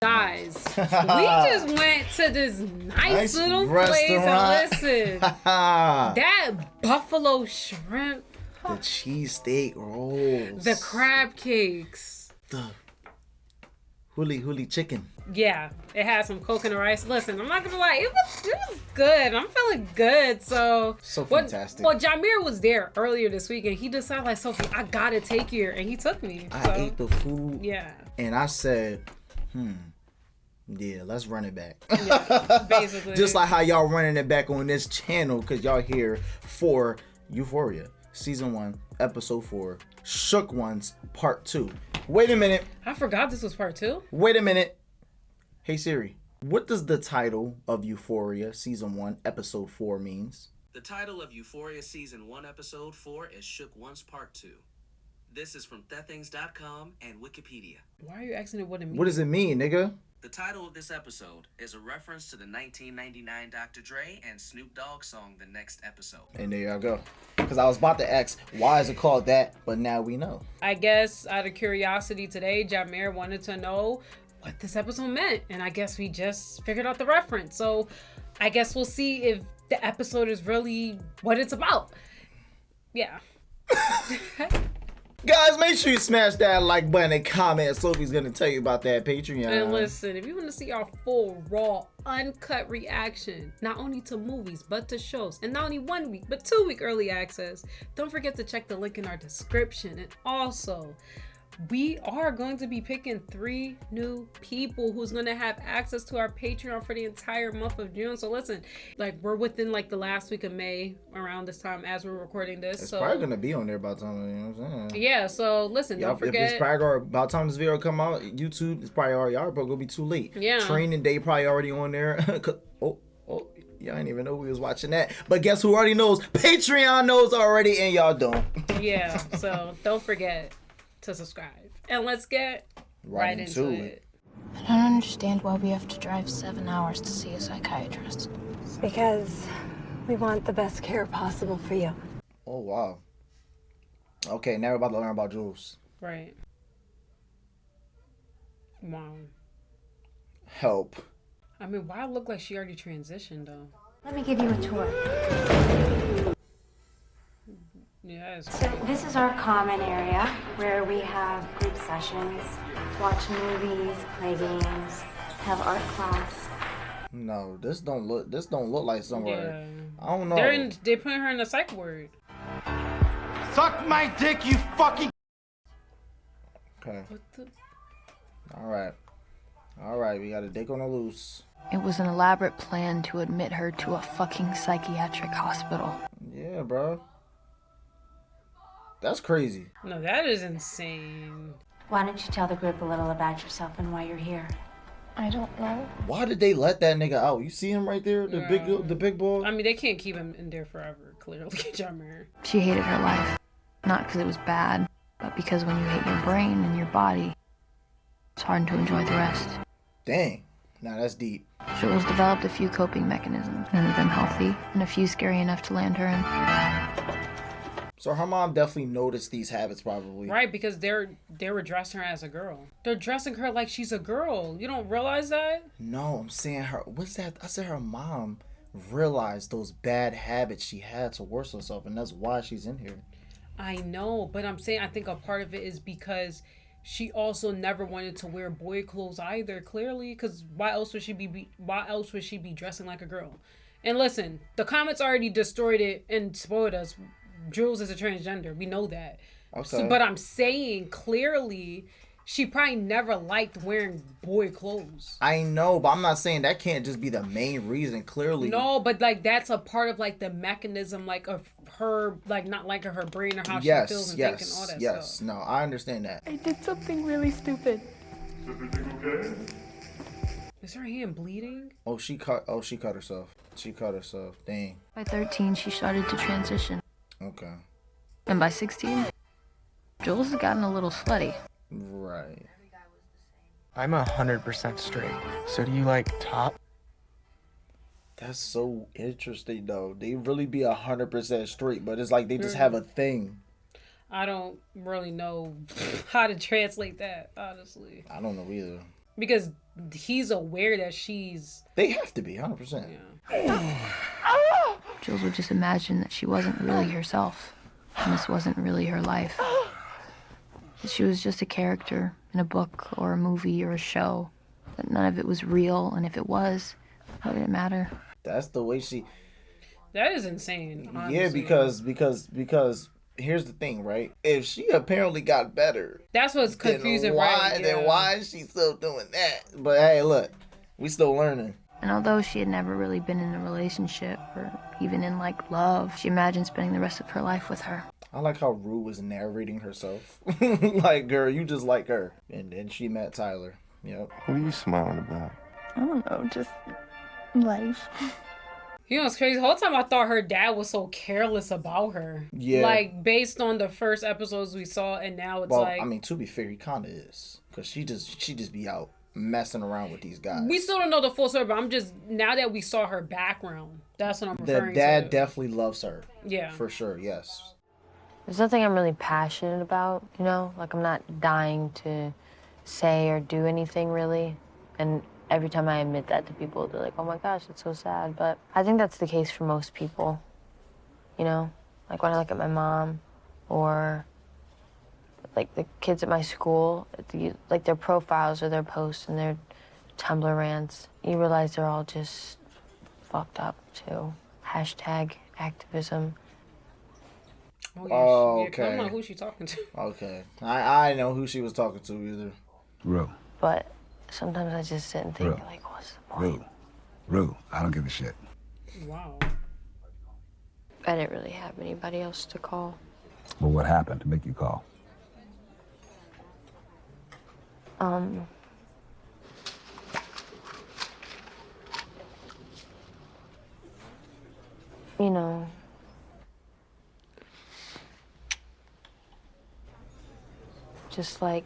Guys, we just went to this nice little place and listen. That buffalo shrimp, the cheesesteak rolls, the crab cakes, the huli chicken. Yeah, it had some coconut rice. Listen, I'm not gonna lie, it was good. I'm feeling good. So fantastic. Well, Jameer was there earlier this week, and he decided, like, Sophie, I gotta take you here, and he took me. I ate the food. Yeah. And I said, yeah, let's run it back. Yeah, basically. Just like how y'all running it back on this channel, because y'all here for Euphoria, Season 1, Episode 4, Shook Ones, Part 2. Wait a minute. I forgot this was Part 2. Wait a minute. Hey Siri, what does the title of Euphoria, Season 1, Episode 4 means? The title of Euphoria Season 1, Episode 4 is Shook Ones, Part 2. This is from thethings.com and Wikipedia. Why are you asking it what it means? What does it mean, nigga? The title of this episode is a reference to the 1999 Dr. Dre and Snoop Dogg song, The Next Episode. And there y'all go. Because I was about to ask, why is it called that? But now we know. I guess out of curiosity today, Jameer wanted to know what this episode meant. And I guess we just figured out the reference. So I guess we'll see if the episode is really what it's about. Yeah. Guys, make sure you smash that like button and comment. Sophie's going to tell you about that Patreon. And listen, if you want to see our full, raw, uncut reaction, not only to movies, but to shows, and not only 1 week, but 2 week early access, don't forget to check the link in our description. And also, we are going to be picking 3 new people who's going to have access to our Patreon for the entire month of June. So listen, like, we're within like the last week of May around this time as we're recording this. It's probably going to be on there by the time, you know what I'm saying? Yeah, so listen, don't forget. It's probably by the time this video come out, YouTube, it's probably already out, but it's going to be too late. Yeah. Training Day probably already on there. Oh, y'all didn't even know we was watching that. But guess who already knows? Patreon knows already, and y'all don't. Yeah, so don't forget to subscribe. And let's get right into it. I don't understand why we have to drive 7 hours to see a psychiatrist. Because we want the best care possible for you. Oh, wow. Okay, now we're about to learn about Jules. Right. Wow. Help. I mean, why it look like she already transitioned, though? Let me give you a tour. Yes. So this is our common area where we have group sessions, watch movies, play games, have art class. No, this don't look like somewhere. Yeah. I don't know. They putting her in the psych ward. Suck my dick, you fucking. Okay. What the? All right, we got a dick on the loose. It was an elaborate plan to admit her to a fucking psychiatric hospital. Yeah, bro. That's crazy. No, that is insane. Why don't you tell the group a little about yourself and why you're here? I don't know. Why did they let that nigga out? You see him right there, the big boy. I mean, they can't keep him in there forever. Clearly, Jameer. She hated her life. Not because it was bad, but because when you hate your brain and your body, it's hard to enjoy the rest. Dang. Nah, that's deep. Jules developed a few coping mechanisms, none of them healthy, and a few scary enough to land her in. So her mom definitely noticed these habits, probably. Right, because they were dressing her as a girl. They're dressing her like she's a girl. You don't realize that? No, I'm saying what's that? I said her mom realized those bad habits she had towards herself, and that's why she's in here. I know, but I'm saying I think a part of it is because she also never wanted to wear boy clothes either, clearly, because why else would she be dressing like a girl? And listen, the comments already destroyed it and spoiled us. Jules is a transgender. We know that. Okay. So, but I'm saying clearly she probably never liked wearing boy clothes. I know, but I'm not saying that can't just be the main reason, clearly. No, but like that's a part of like the mechanism like of her like not liking her brain or how she feels and thinking all that stuff. Yes, no, I understand that. I did something really stupid. Is everything okay? Is her hand bleeding? She cut herself. She cut herself. Dang. By 13, she started to transition. Okay. And by 16, Jules has gotten a little slutty. Right. I'm 100% straight. So do you like top? That's so interesting, though. They really be 100% straight, but it's like they just have a thing. I don't really know how to translate that, honestly. I don't know either. Because he's aware that she's... They have to be, 100%. Yeah. Jules would just imagine that she wasn't really herself, and this wasn't really her life. That she was just a character in a book or a movie or a show. That none of it was real, and if it was, how did it matter? That's the way she... That is insane, honestly. Yeah, because here's the thing, right? If she apparently got better... That's what's confusing, right? Then why is she still doing that? But hey, look, we still learning. And although she had never really been in a relationship or even in, like, love, she imagined spending the rest of her life with her. I like how Rue was narrating herself. Like, girl, you just like her. And then she met Tyler. Yep. What are you smiling about? I don't know, just life. You know, it's crazy. The whole time I thought her dad was so careless about her. Yeah. Like, based on the first episodes we saw, and now it's I mean, to be fair, he kind of is. Because she just be out messing around with these guys. We still don't know the full story, but I'm just... Now that we saw her background, that's what I'm referring to. The dad definitely loves her. Yeah. For sure, yes. There's nothing I'm really passionate about, you know? Like, I'm not dying to say or do anything, really. And every time I admit that to people, they're like, oh my gosh, it's so sad. But I think that's the case for most people, you know? Like, when I look at my mom or, like, the kids at my school, like, their profiles or their posts and their Tumblr rants, you realize they're all just fucked up, too. Hashtag activism. Oh, yeah. Okay. I don't know who she's talking to. Okay. I know who she was talking to either. Rue. But sometimes I just sit and think, Rue. like, what's the point? Rue, I don't give a shit. Wow. I didn't really have anybody else to call. Well, what happened to make you call? You know, just like,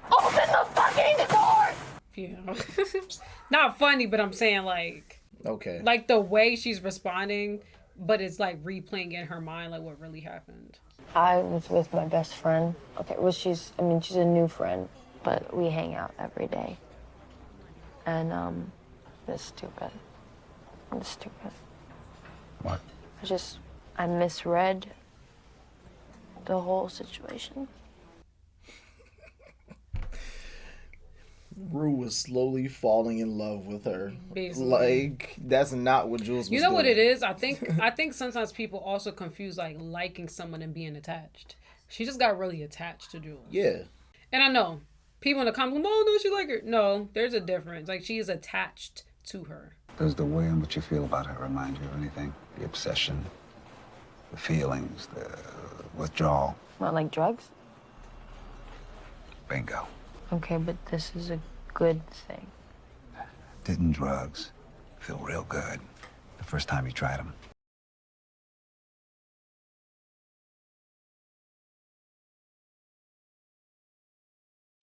open the fucking door! Yeah. Not funny, but I'm saying, like... Okay. Like, the way she's responding, but it's, like, replaying in her mind, like, what really happened. I was with my best friend. Okay, well, she's a new friend, but we hang out every day. And, it's stupid. It's stupid. What? I misread the whole situation. Rue was slowly falling in love with her. Basically. Like, that's not what Jules was You know doing. what it is? I think sometimes people also confuse, like, liking someone and being attached. She just got really attached to Jules. Yeah. And I know, people in the comments, oh, no, she like her. No, there's a difference. Like, she is attached to her. Does the way in which you feel about her remind you of anything? The obsession, the feelings, the withdrawal? What, like drugs? Bingo. Okay, but this is a good thing. Didn't drugs feel real good the first time you tried them?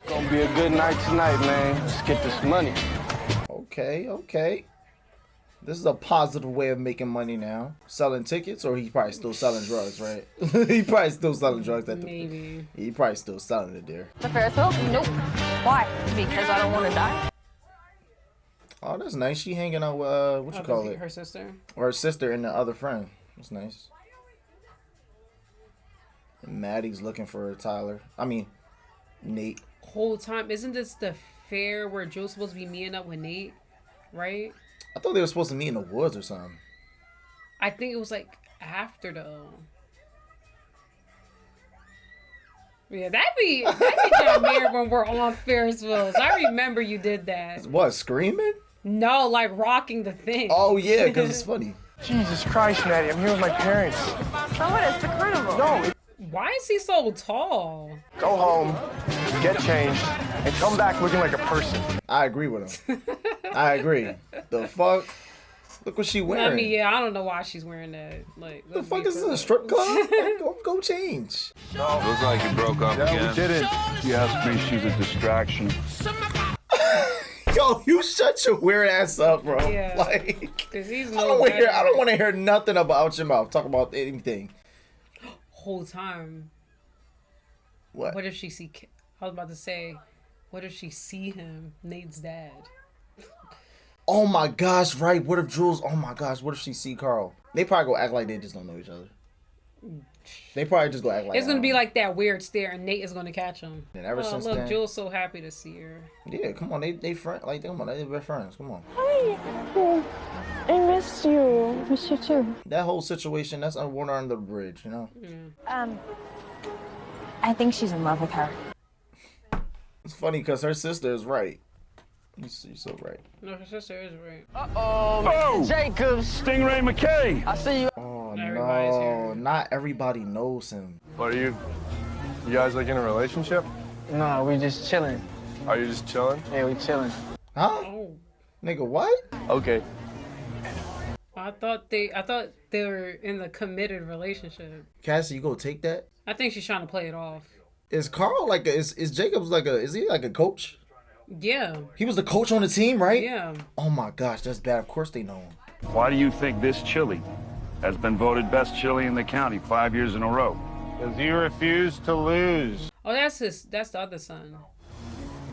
Gonna be a good night tonight, man. Let's get this money. Okay. This is a positive way of making money now. Selling tickets, or he probably still selling drugs, right? He probably still selling drugs at the... Maybe. He probably still selling it there. The Ferris wheel? Nope. Why? Because I don't want to die. Oh, that's nice. She hanging out with, what you call it? Her sister. Or her sister and the other friend. That's nice. And Maddie's looking for Tyler. I mean, Nate. Whole time, isn't this the fair where Jules supposed to be meeting up with Nate? Right? I thought they were supposed to meet in the woods or something. I think it was like after though. Yeah, that'd be John Mayer when we're on Ferris wheels. I remember you did that. What, screaming? No, like rocking the thing. Oh yeah, because it's funny. Jesus Christ, Maddie, I'm here with my parents. So what is the carnival? No, Why is he so tall? go home, get changed, and come back looking like a person. I agree with him. I agree. The fuck? Look what she wearing. I mean, yeah, I don't know why she's wearing that. Like, The fuck is this, a strip club? Like, go change. Looks like you broke up Yeah, again. we did it. She asked me she's a distraction. Yo, you shut your weird ass up, bro. Yeah. Like, 'Cause he's I don't want to hear nothing about your mouth. Talk about anything. Whole time. What? What if she see? I was about to say, What if she see him, Nate's dad? Oh my gosh, right. What if Jules, oh my gosh, what if she see Carl? They probably go act like they just don't know each other. They probably just go act like it's gonna be like that weird stare, and Nate is gonna catch him. And ever since look, then, Jules so happy to see her. Yeah, come on, they friend, like come on, they best friends. Come on. Hi. I missed you. Miss you too. That whole situation, that's water under the bridge, you know. I think she's in love with her. It's funny because her sister is right. You're so right. No, her sister is right. Oh, Jacobs. Stingray McKay. I see you. Oh Everybody's no, here. not everybody knows him. What are you guys like in a relationship? No, we just chilling. Are you just chilling? Yeah, we chilling. Huh? Oh, Nigga, what? Okay. I thought they were in a committed relationship. Cassie, you go take that? I think she's trying to play it off. Is Carl like is Jacobs like is he like a coach? Yeah. He was the coach on the team, right? Yeah. Oh my gosh, that's bad. Of course they know him. Why do you think this chili has been voted best chili in the county 5 years in a row? Because you refuse to lose. Oh, that's the other son.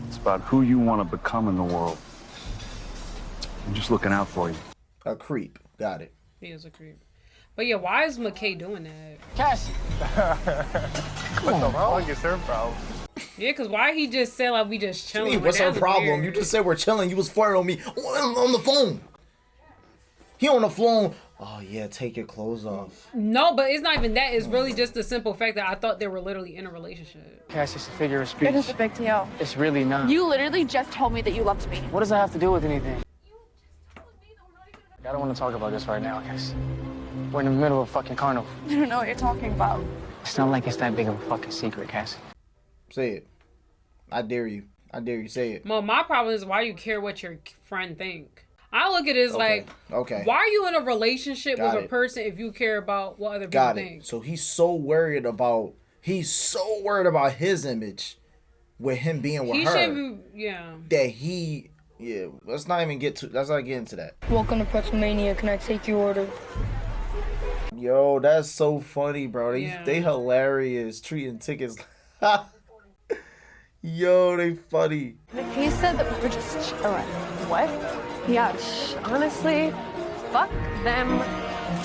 It's about who you want to become in the world. I'm just looking out for you. A creep. Got it. He is a creep. But yeah, why is McKay doing that? Cassie. What the fuck is her problem? Yeah, because why he just said like we just chilling? Hey, what's her problem? You just said we're chilling. You was flirting on me on the phone. He on the phone. Oh yeah, take your clothes off. No, but it's not even that. It's really just the simple fact that I thought they were literally in a relationship. Cass, it's a figure of speech. It is a big deal. It's really not. You literally just told me that you loved me. What does that have to do with anything? I don't want to talk about this right now, Cass. We're in the middle of a fucking carnival. I don't know what you're talking about. It's not like it's that big of a fucking secret, Cassie. Say it. I dare you. I dare you. Say it. Well, my problem is why you care what your friend think. I look at it as like, okay, why are you in a relationship Got with a it. person if you care about what other people Got think? it. So he's so worried about his image with him being with He her shouldn't be, yeah. that he let's not get into that. Welcome to Pretzel Mania. Can I take your order? Yo, that's so funny, bro. Yeah. They hilarious treating tickets. Yo, they funny. He said that we were just chilling. What? Yeah, honestly, fuck them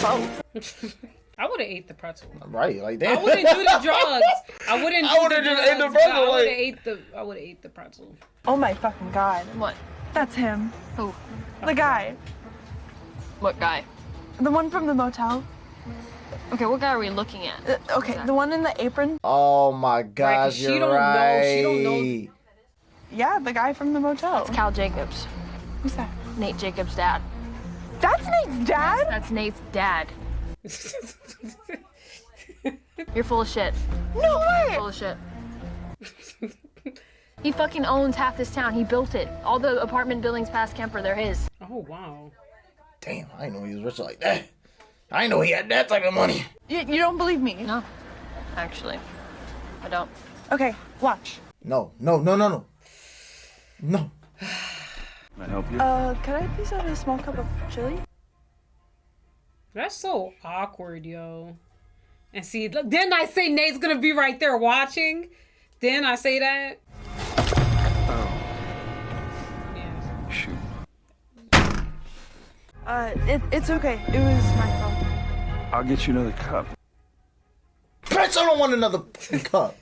both. I would have ate the pretzel. Right, like that. I wouldn't do the drugs. I wouldn't. I would've just ate the pretzel, I would have like- ate the pretzel. Oh my fucking god. What? That's him. Who? The guy. What guy? The one from the motel. Okay, what guy are we looking at? Okay, the one in the apron. Oh my gosh, she you're don't know- right. she don't know- Yeah, the guy from the motel. It's Cal Jacobs. Who's that? Nate Jacobs' dad. That's Nate's dad? That's Nate's dad. You're full of shit. No way! Full of shit. He fucking owns half this town. He built it. All the apartment buildings past Kemper, they're his. Oh wow. Damn, I didn't know he was rich like that. I didn't know he had that type of money. You don't believe me? No, actually, I don't. Okay, watch. No. Can I help you? Could I please have a small cup of chili? That's so awkward, yo. And see, then I say Nate's gonna be right there watching. Then I say that. Shoot. It's okay. It was my fault. I'll get you another cup. Bitch, I don't want another cup.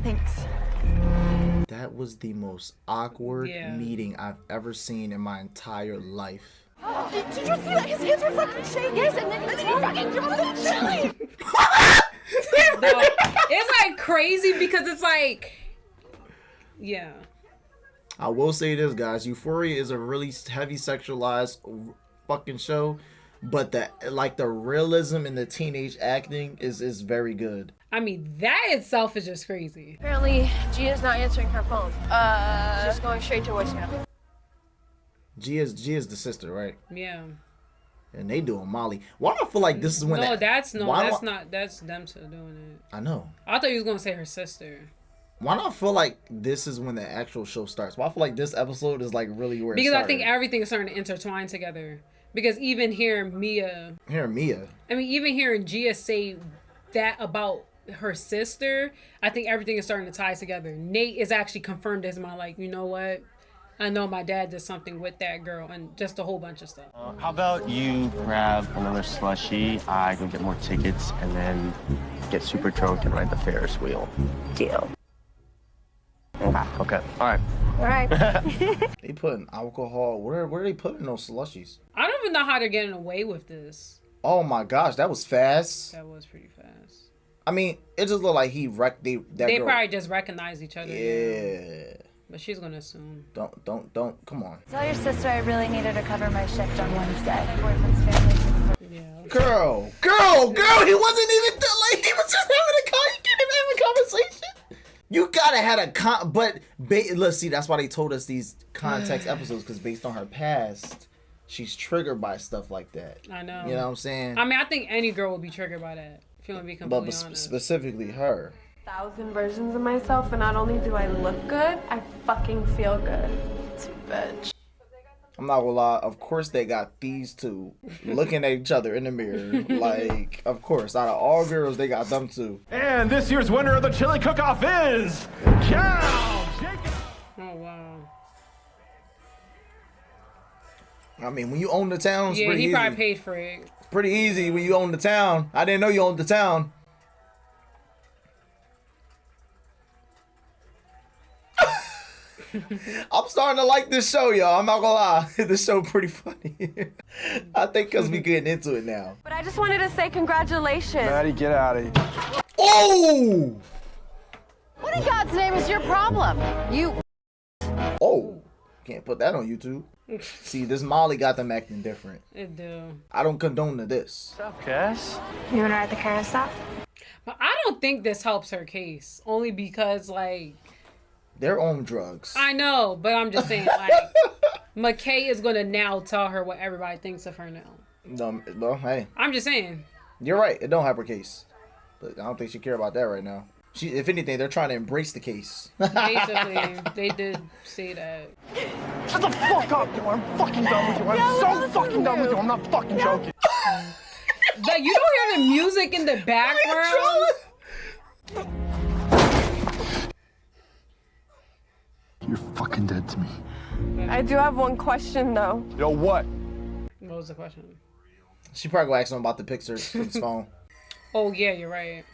Thanks. That was the most awkward Yeah. meeting I've ever seen in my entire life. Did you see that? His hands were fucking shaking. Yes, and then he fucking dropped the chili. No, it's like crazy because it's like, yeah. I will say this, guys. Euphoria is a really heavy sexualized fucking show, but the realism in the teenage acting is very good. I mean, that itself is just crazy. Apparently, Gia's not answering her phone. She's just going straight to voicemail. Gia's the sister, right? Yeah. And they doing Molly. Why do I feel like this is when No, that's that's them two doing it. I know. I thought you was gonna say her sister. Why do I feel like this is when the actual show starts? Why I feel like this episode is like really where Because it I think started? everything is starting to intertwine together. Because even hearing Mia, Here, Mia. I mean, even hearing Gia say that about her sister, I think everything is starting to tie together. Nate is actually confirmed as my, like, you know what? I know my dad did something with that girl, and just a whole bunch of stuff. How about you grab another slushie, I go get more tickets, and then get super drunk and ride the Ferris wheel. Deal. Okay. All right. All right. They putting alcohol. Where are they putting those slushies? I don't even know how they're getting away with this. Oh my gosh, that was fast. That was pretty fast. I mean, it just looked like he wrecked They girl. probably just recognize each other. Yeah. But she's gonna assume. Don't. Come on. Tell your sister I really needed to cover my shift on Wednesday. My boyfriend's family. Yeah. Girl. He wasn't even like he was just having a he can't even have a conversation. You gotta have a let's see. That's why they told us these context episodes, because based on her past, she's triggered by stuff like that. I know. You know what I'm saying? I mean, I think any girl would be triggered by that. If you want to be completely honest. Specifically her. 1,000 versions of myself, and not only do I look good, I fucking feel good. It's a bitch. I'm not gonna lie, of course they got these two looking at each other in the mirror. Like, of course, out of all girls, they got them two. And this year's winner of the chili cook-off is... Cal Jacob! Oh, wow. I mean, when you own the town, it's Yeah, pretty he easy. probably paid for it. It's pretty easy when you own the town. I didn't know you owned the town. I'm starting to like this show, y'all. I'm not gonna lie. This show pretty funny. I think because we getting into it now. But I just wanted to say congratulations. Maddie, get out of here. Oh! What in God's name is your problem? You. Oh. Can't put that on YouTube. See, this Molly got them acting different. It do. I don't condone to this. What's up, Cass? You want to ride the car and stop? But I don't think this helps her case. Only because, like... They're on drugs. I know, but I'm just saying, like... McKay is going to now tell her what everybody thinks of her now. No, well, hey. I'm just saying. You're right. It don't help her case. But I don't think she care about that right now. If anything, they're trying to embrace the case. Basically, they did say that. Shut the fuck up, yo. I'm fucking done with you. I'm so fucking done with you. I'm not fucking joking. Like, you don't hear the music in the background? You're fucking dead to me. I do have one question, though. Yo, what? What was the question? She probably gonna ask him about the pictures with his phone. Oh, yeah, you're right.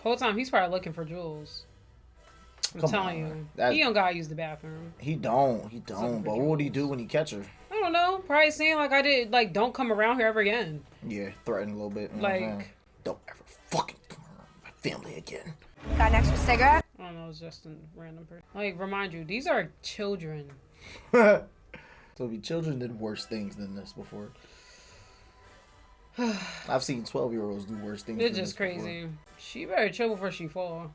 Whole time, he's probably looking for Jules. I'm telling you. He don't gotta use the bathroom. He don't. But what would he do when he catch her? I don't know. Probably saying, like, I did, like, don't come around here ever again. Yeah, threaten a little bit. You know what I'm saying? Don't ever fucking come around my family again. Got an extra cigarette? I don't know, it's just a random person. Like, remind you, these are children. So the children did worse things than this before. I've seen 12-year-olds do worse things. It's just crazy. Before. She better chill before she fall.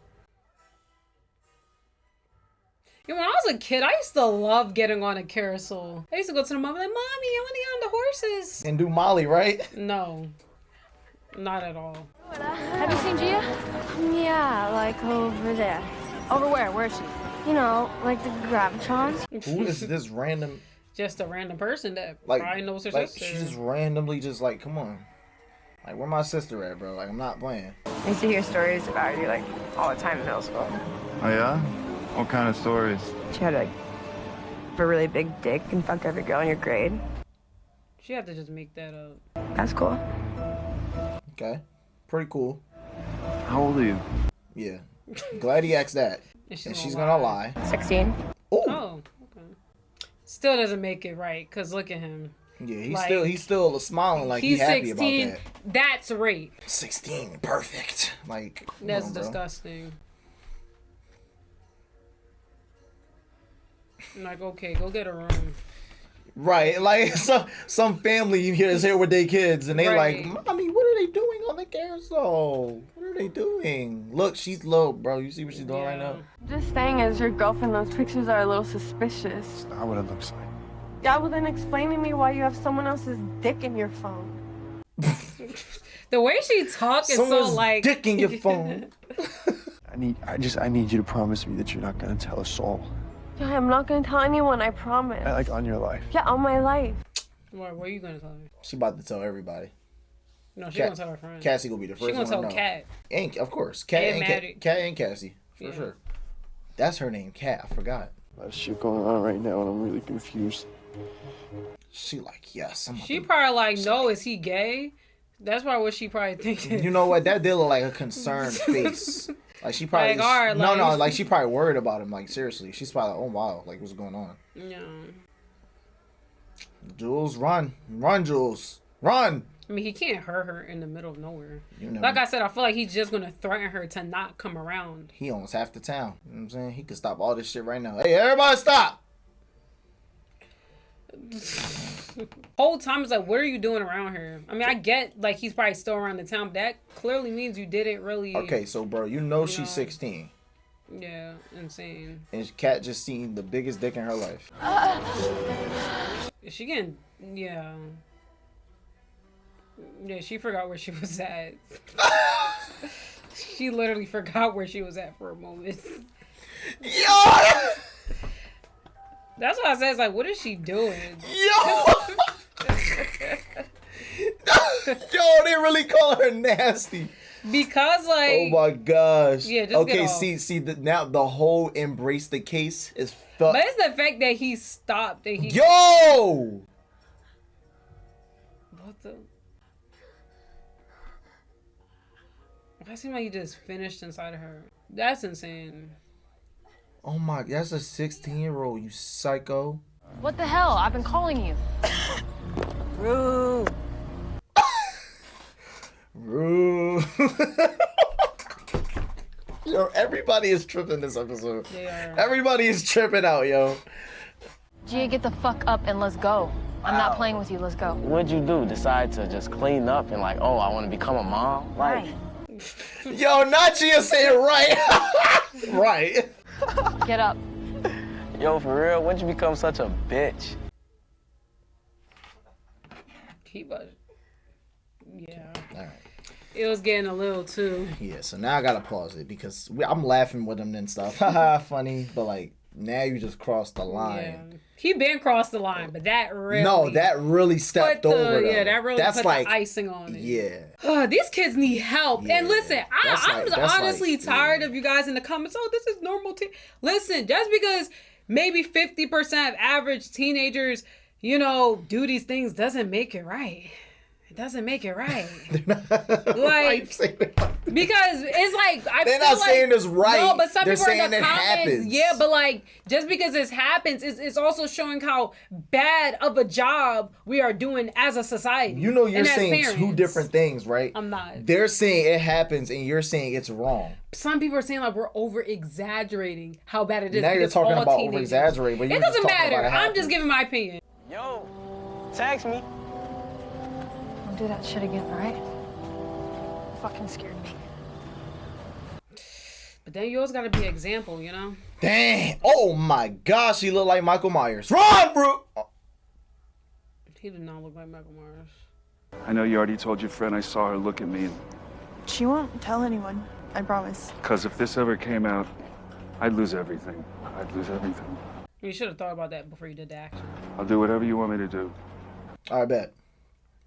You know, when I was a kid, I used to love getting on a carousel. I used to go to the mom and like, Mommy, I want to get on the horses. And do Molly, right? No. Not at all. Have you seen Gia? Yeah, like over there. Over where? Where is she? You know, like the Gravitrons. Who is this random? Just a random person that like, probably knows her sister. She just randomly just like, come on. Like, where my sister at, bro? Like, I'm not playing. I used to hear stories about you, like, all the time in middle school. Oh, yeah? What kind of stories? She had, like, a really big dick and fuck every girl in your grade. She had to just make that up. That's cool. Okay. Pretty cool. How old are you? Yeah. Glad he asked that. And she's gonna lie. 16. Ooh. Oh, okay. Still doesn't make it right, because look at him. Yeah, he's still smiling like he's happy 16, about that. That's rape. 16, perfect. Like, that's disgusting. I'm like, okay, go get a room. Right, like some family is here with their kids, and they like, Mommy, what are they doing on the carousel? What are they doing? Look, she's low, bro. You see what she's doing right now? Just saying, as your girlfriend, those pictures are a little suspicious. Not what it looks like. Yeah, well then explain to me why you have someone else's dick in your phone. The way she talks is so like dick in your phone. I need you to promise me that you're not gonna tell a soul. Yeah, I'm not gonna tell anyone, I promise. Like on your life. Yeah, on my life. What are you gonna tell her? She about to tell everybody. No, she gonna tell her friend. Cassie gonna be the first one. She gonna tell Kat. And of course, Kat and Cassie for sure. That's her name, Kat. I forgot. A lot of shit going on right now, and I'm really confused. She like, yes. She probably like, no, is he gay? That's probably what she probably thinking. You know what? That did look like a concerned face. Like she probably like, all right, like she probably worried about him. Like seriously, she's probably like, oh wow, like what's going on? Yeah. Jules, run, Jules, run. I mean, he can't hurt her in the middle of nowhere. You Like I said, I feel like he's just gonna threaten her to not come around. He owns half the town. You know what I'm saying? He could stop all this shit right now. Hey, everybody stop! Whole time it's like, what are you doing around here? I mean, I get like he's probably still around the town, but that clearly means you didn't really. Okay, so bro, you know she's 16. Yeah, insane. And Kat just seen the biggest dick in her life. Is she getting? Yeah. Yeah, she forgot where she was at. She literally forgot where she was at for a moment. Yo! That's why I said, it's like, what is she doing? Yo! Yo, they really call her nasty. Because, like... Oh my gosh. Yeah, just okay, get off. see, now the whole embrace the case is fucked. But it's the fact that he stopped. That he... Yo! What the... Why seem like he just finished inside of her? That's insane. Oh my, that's a 16-year-old, you psycho. What the hell? I've been calling you. Rude. Rude. Yo, everybody is tripping this episode. Yeah. Everybody is tripping out, yo. Gia, get the fuck up and let's go. I'm not playing with you. Let's go. What'd you do? Decide to just clean up and like, oh, I want to become a mom? Like, Yo, not Gia saying right. Right. Get up. Yo, for real, when'd you become such a bitch? He was... Yeah. All right. It was getting a little too... Yeah, so now I gotta pause it because I'm laughing with him and stuff. Haha, funny. But like, now you just crossed the line. Yeah. He been crossed the line, but that really... No, that really stepped over though. Yeah, that really That's put like, the icing on it. Yeah. These kids need help. Yeah. And listen, I'm honestly like, tired of you guys in the comments. Oh, this is normal. Listen, just because maybe 50% of average teenagers, you know, do these things doesn't make it right. It doesn't make it right. Like, because it's like they're not saying it's right. No, but some they're people in saying the it comments, happens. yeah, but like just because it happens, it's also showing how bad of a job we are doing as a society. You know, you're and as saying parents. two different things, right? I'm not. They're saying it happens, and you're saying it's wrong. Some people are saying like we're over exaggerating how bad it is. Now you're talking about over exaggerating, but it doesn't matter. I'm just giving my opinion. Yo, text me. Don't do that shit again, all right? You fucking scared me. But then you always gotta be an example, you know? Dang. Oh my gosh, he looked like Michael Myers. Run, bro! Oh. He did not look like Michael Myers. I know you already told your friend I saw her look at me. She won't tell anyone, I promise. Because if this ever came out, I'd lose everything. I'd lose everything. You should have thought about that before you did the action. I'll do whatever you want me to do. All right, bet.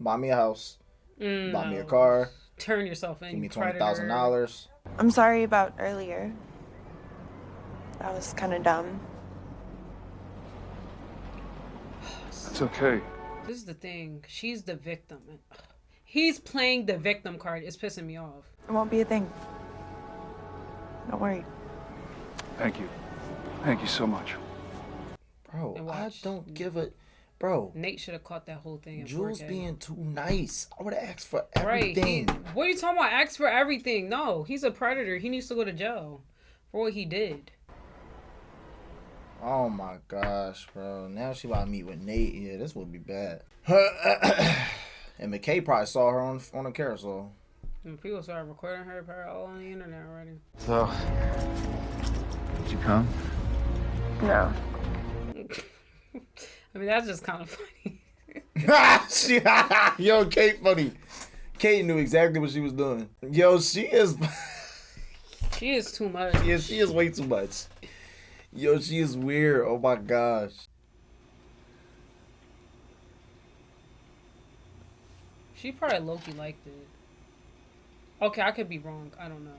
Buy me a house. Buy me a car. Turn yourself in. Give me $20,000. I'm sorry about earlier. That was kind of dumb. It's okay. This is the thing. She's the victim. He's playing the victim card. It's pissing me off. It won't be a thing. Don't worry. Thank you. Thank you so much. Bro, I don't give a... Bro. Nate should have caught that whole thing in Jules 4K. being too nice. I would have asked for everything. Right. What are you talking about? Ask for everything. No, he's a predator. He needs to go to jail for what he did. Oh my gosh, bro. Now she about to meet with Nate. Yeah, this would be bad. And McKay probably saw her on a carousel. And people started recording her probably all on the internet already. So, did you come? No. I mean, that's just kind of funny. Yo, Kate funny. Kate knew exactly what she was doing. Yo, she is... She is too much. Yeah, she is way too much. Yo, she is weird. Oh my gosh. She probably low-key liked it. Okay, I could be wrong. I don't know.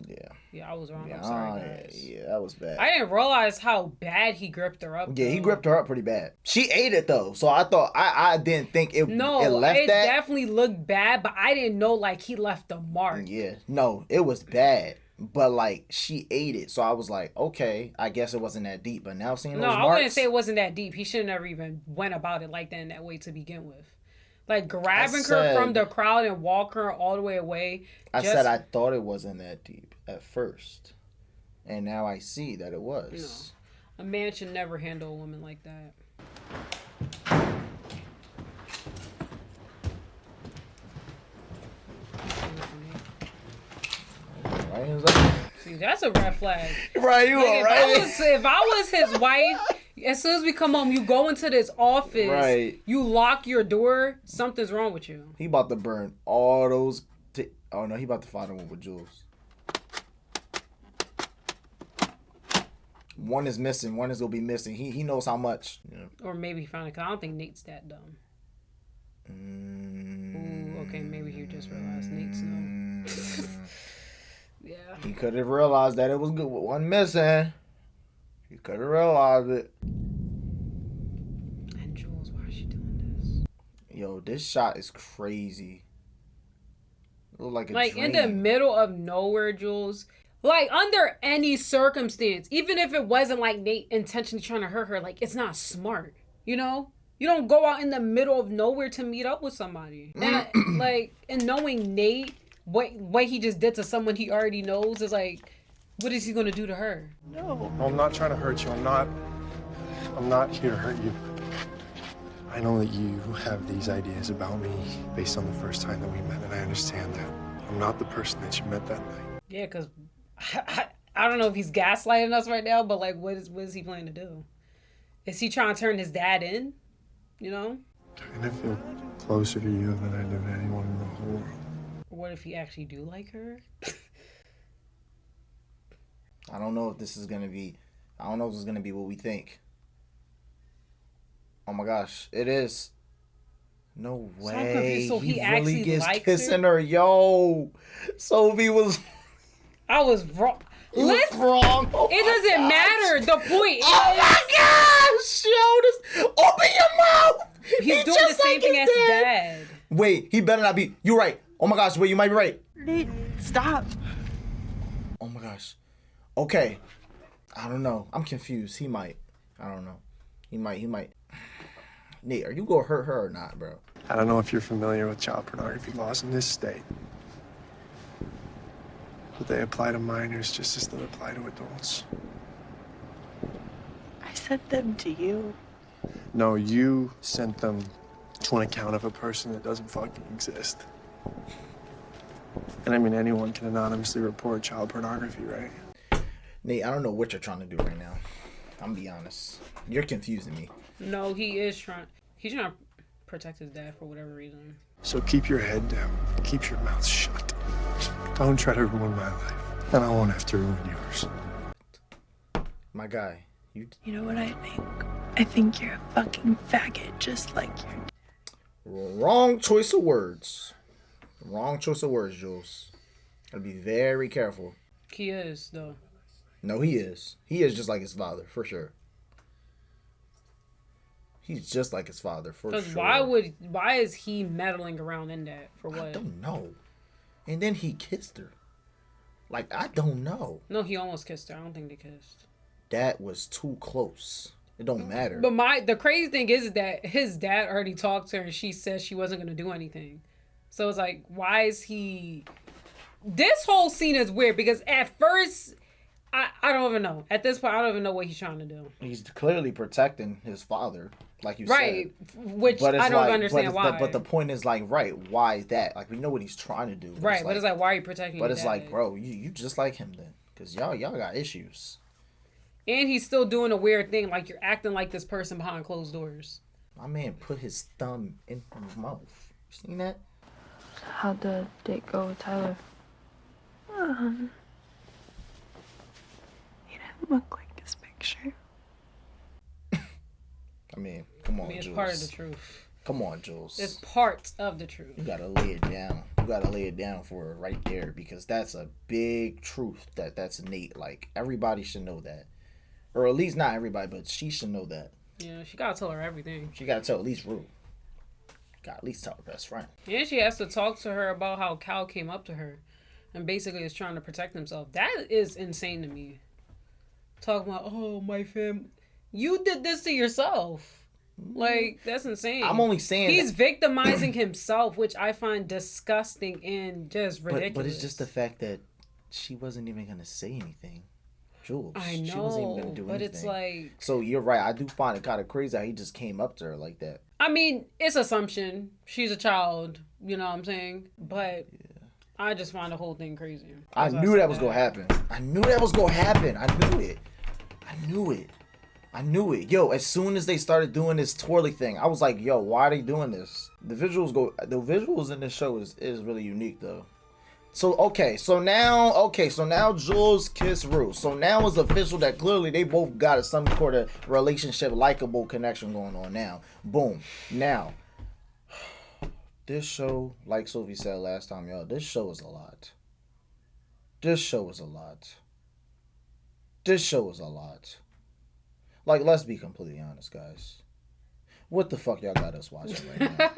Yeah. Yeah, I was wrong. I'm sorry, guys. Yeah, that was bad. I didn't realize how bad he gripped her up. Yeah, he gripped her up pretty bad. She ate it though, so I thought I didn't think it. No, it left it that. definitely looked bad, but I didn't know like he left a mark. Yeah, no, it was bad, but like she ate it, so I was like, okay, I guess it wasn't that deep. But now seeing those marks, I wouldn't say it wasn't that deep. He should never even went about it like that in that way to begin with. Like grabbing her from the crowd and walk her all the way away. I said I thought it wasn't that deep at first, and now I see that it was. No, a man should never handle a woman like that. See, that's a red flag. Right, you like, are right. If I was his wife, as soon as we come home, you go into this office, right. You lock your door, something's wrong with you. He about to burn all those. Oh no, he about to find one with Jules. One is missing. One is gonna be missing. He knows how much. Yeah. Or maybe he found it. Cause I don't think Nate's that dumb. Ooh, okay, maybe he just realized Nate's no. Yeah. He could have realized that it was good with one missing. He could have realized it. And Jules, why is she doing this? Yo, this shot is crazy. It looked like a like dream. In the middle of nowhere, Jules. Like under any circumstance, even if it wasn't like Nate intentionally trying to hurt her, like it's not smart. You know? You don't go out in the middle of nowhere to meet up with somebody. And and knowing Nate, what he just did to someone he already knows is like, what is he gonna do to her? No, I'm not trying to hurt you. I'm not here to hurt you. I know that you have these ideas about me based on the first time that we met, and I understand that. I'm not the person that you met that night. Yeah, because I don't know if he's gaslighting us right now, but like, what is he planning to do? Is he trying to turn his dad in? You know? I kind of feel closer to you than I do to anyone in the whole world. What if he actually do like her? I don't know if this is gonna be. I don't know if this is gonna be what we think. Oh my gosh, it is. No way. So he really actually gets likes kissing her. Yo, Sophie was. I was wrong. Listen, wrong. Oh it doesn't matter. The point is. Oh my gosh! Yo, this. Open your mouth. He's doing the same thing as his dad. Wait, he better not be. You're right. Oh my gosh, wait, you might be right. Nate, stop. Oh my gosh. Okay. I don't know. I'm confused. He might. I don't know. He might. Nate, are you gonna hurt her or not, bro? I don't know if you're familiar with child pornography laws in this state, but they apply to minors just as they apply to adults. I sent them to you. No, you sent them to an account of a person that doesn't fucking exist. And I mean, anyone can anonymously report child pornography, right? Nate, I don't know what you're trying to do right now. I'm gonna be honest. You're confusing me. No, he's trying to protect his dad for whatever reason. So keep your head down. Keep your mouth shut. Don't try to ruin my life. And I won't have to ruin yours. My guy, you know what I think? I think you're a fucking faggot, just like your... Wrong choice of words. Wrong choice of words, Jules. Gotta be very careful. He is, though. No, he is. He is just like his father, for sure. He's just like his father, for sure. Because why is he meddling around in that? For what? I don't know. And then he kissed her. Like, I don't know. No, he almost kissed her. I don't think they kissed. That was too close. It don't matter. But the crazy thing is that his dad already talked to her and she said she wasn't going to do anything. So it's like, why is he... This whole scene is weird because at first... I don't even know. At this point, I don't even know what he's trying to do. He's clearly protecting his father, like you said. Right, which I don't understand why. But the point is like, right, why is that? Like, we know what he's trying to do. Right, but it's like, why are you protecting But your it's dad? like, bro, you just like him then. Because y'all got issues. And he's still doing a weird thing, like you're acting like this person behind closed doors. My man put his thumb in her mouth. You seen that? How'd the date go with Tyler? Look like his picture. I mean, come on, It's Jules. part of the truth. Come on, Jules. It's part of the truth. You gotta lay it down. You gotta lay it down for her right there, because that's a big truth that's innate. Like, everybody should know that. Or at least not everybody, but she should know that. Yeah, she gotta tell her everything. She gotta tell at least Rue. Gotta at least tell her best friend. And she has to talk to her about how Cal came up to her and basically is trying to protect himself. That is insane to me. Talking about, oh, my fam, you did this to yourself. Like, that's insane. I'm only saying he's victimizing himself, which I find disgusting and just ridiculous. But it's just the fact that she wasn't even gonna say anything. Jules. I know, she wasn't even gonna do but anything. it's like... So you're right. I do find it kind of crazy how he just came up to her like that. I mean, it's assumption. She's a child. You know what I'm saying? But I just find the whole thing crazy. I knew that was gonna happen. I knew that was gonna happen. I knew it. Yo, as soon as they started doing this twirly thing, I was like, yo, why are they doing this? The visuals in this show is really unique though. So now Jules kiss Rue. So now it's official that clearly they both got some sort of relationship, likable connection going on now. Boom. Now, this show, like Sophie said last time, y'all, this show is a lot. Like, let's be completely honest, guys. What the fuck y'all got us watching right now?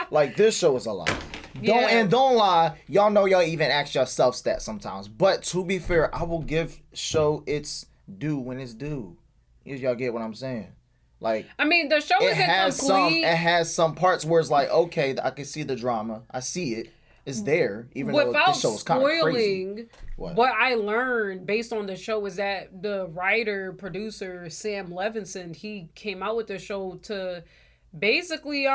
Like, this show is a lot. Don't lie. Y'all know y'all even ask yourself that sometimes. But to be fair, I will give show its due when it's due. If y'all get what I'm saying. Like, I mean, the show isn't complete. It has some parts where it's like, okay, I can see the drama. I see it. It's there, even though this show is kind of crazy. What I learned based on the show is that the writer, producer, Sam Levinson, he came out with the show to basically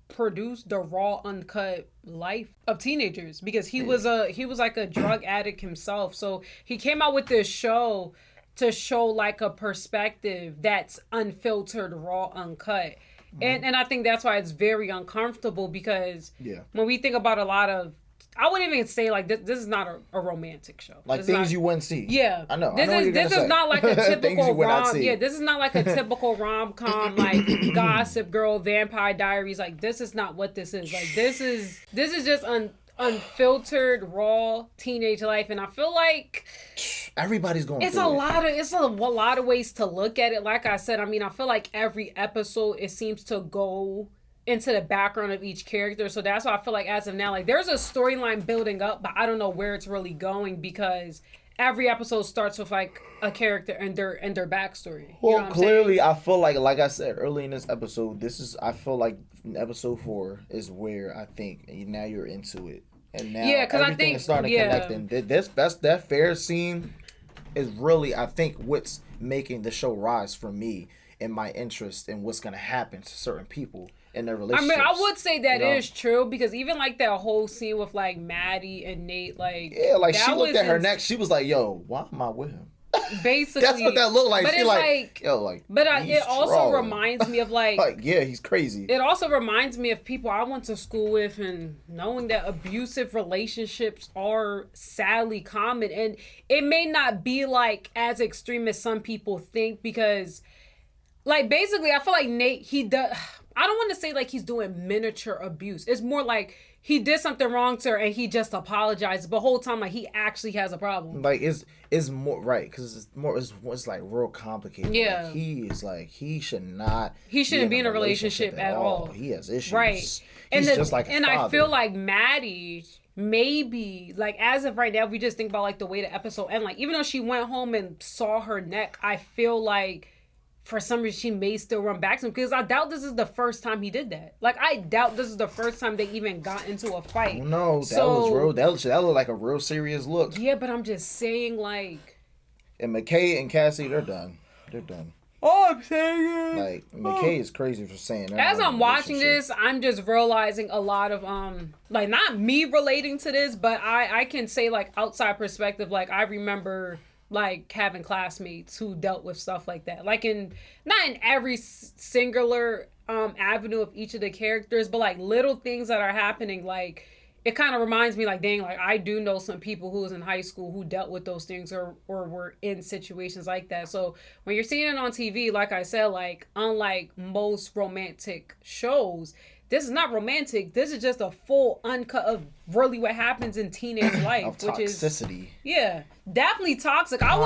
produce the raw, uncut life of teenagers, because he was like a drug addict himself. So he came out with this show to show like a perspective that's unfiltered, raw, uncut. And I think that's why it's very uncomfortable, because when we think about a lot of, I wouldn't even say like this is not a romantic show. Like things you wouldn't see. Yeah, I know. This is not like a typical rom. Yeah, this is not like a typical rom-com like Gossip Girl, Vampire Diaries. Like, this is not what this is. Like, this is just unfiltered, raw teenage life, and I feel like everybody's going. It's a lot of ways to look at it. Like I said, I mean, I feel like every episode it seems to go into the background of each character, so that's why I feel like as of now, like, there's a storyline building up, but I don't know where it's really going, because every episode starts with like a character and their backstory. Well, you know what clearly, I feel like I said early in this episode, I feel like episode 4 is where I think now you're into it, and now everything is starting to connect. And that fair scene is really, I think, what's making the show rise for me and my interest in what's gonna happen to certain people in their relationships. I mean, I would say that is true, because even like that whole scene with like Maddie and Nate, like, yeah, like she looked at her neck, she was like, "Yo, why am I with him?" Basically, that's what that looked like. But she it's like, yo, like, but it also reminds me of like, like, yeah, he's crazy. It also reminds me of people I went to school with, and knowing that abusive relationships are sadly common, and it may not be like as extreme as some people think, because, like, basically, I feel like Nate, he does. I don't want to say like he's doing miniature abuse. It's more like he did something wrong to her and he just apologized. But the whole time, like, he actually has a problem. Like, it's more right, because it's like real complicated. Yeah, like, he shouldn't be in a relationship at all. He has issues. Right, He's just like a father. I feel like Maddie, maybe, like, as of right now, if we just think about like the way the episode ended, like, even though she went home and saw her neck, I feel like for some reason she may still run back to him, because I doubt this is the first time he did that. Like, I doubt this is the first time they even got into a fight. No, that was real. That looked like a real serious look. Yeah, but I'm just saying, like, and McKay and Cassie, they're done. Oh, I'm saying, like, McKay is crazy for saying that. As I'm watching this, I'm just realizing a lot of like, not me relating to this, but I can say, like, outside perspective, like, I remember like having classmates who dealt with stuff like that, like, not in every singular avenue of each of the characters, but like little things that are happening, like, it kind of reminds me like, dang, like I do know some people who was in high school who dealt with those things or were in situations like that. So when you're seeing it on TV, like I said, like unlike most romantic shows, this is not romantic. This is just a full uncut of really what happens in teenage life, Of which is toxicity. yeah, definitely toxic. I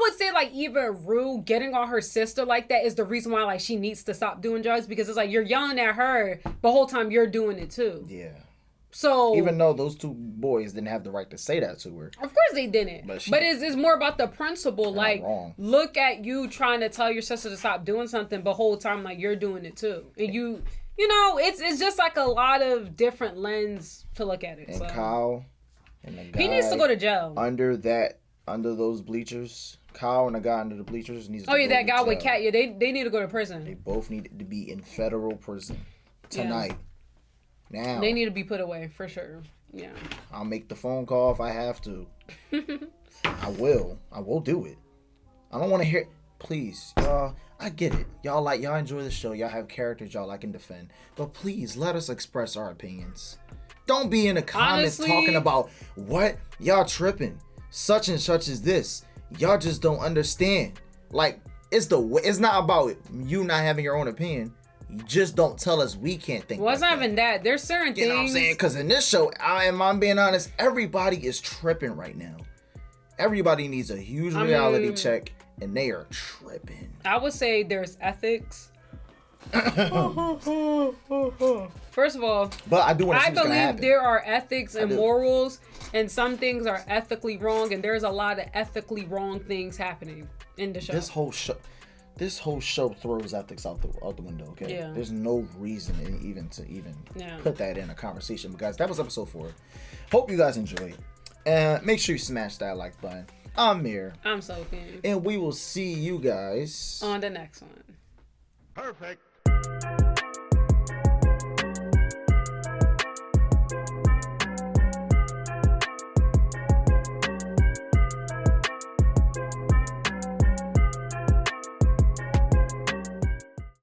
would say like even Rue getting on her sister like that is the reason why like she needs to stop doing drugs, because it's like you're yelling at her the whole time you're doing it too. Yeah. So even though those two boys didn't have the right to say that to her, of course they didn't. But it's more about the principle. Like, look at you trying to tell your sister to stop doing something, but whole time like you're doing it too, and you know it's just like a lot of different lens to look at it. And so. Kyle and the guy He needs to go to jail. Under those bleachers. Kyle and the guy under the bleachers needs to Oh yeah, go that to guy jail. with Kat. Yeah, they need to go to prison. They both need to be in federal prison tonight. Now they need to be put away for sure. Yeah. I'll make the phone call if I have to. I will do it. I don't want to hear. Please, y'all. I get it. Y'all enjoy the show. Y'all have characters y'all like and defend. But please let us express our opinions. Don't be in the comments talking about what y'all tripping. Such and such is this. Y'all just don't understand. Like it's not about you not having your own opinion. You just don't tell us we can't think. Well, it's not even that. There's certain things. You know what I'm saying? Because in this show, I'm being honest, everybody is tripping right now. Everybody needs a huge reality check, and they are tripping. I would say there's ethics. First of all, but I do want to see what's gonna believe happen. there are ethics and morals, and some things are ethically wrong, and there's a lot of ethically wrong things happening in the show. This whole show throws ethics out the window. Okay, Yeah. There's no reason to Yeah. put that in a conversation. But guys, that was episode 4. Hope you guys enjoyed. And make sure you smash that like button. I'm Mir. I'm Sophie. And we will see you guys on the next one. Perfect.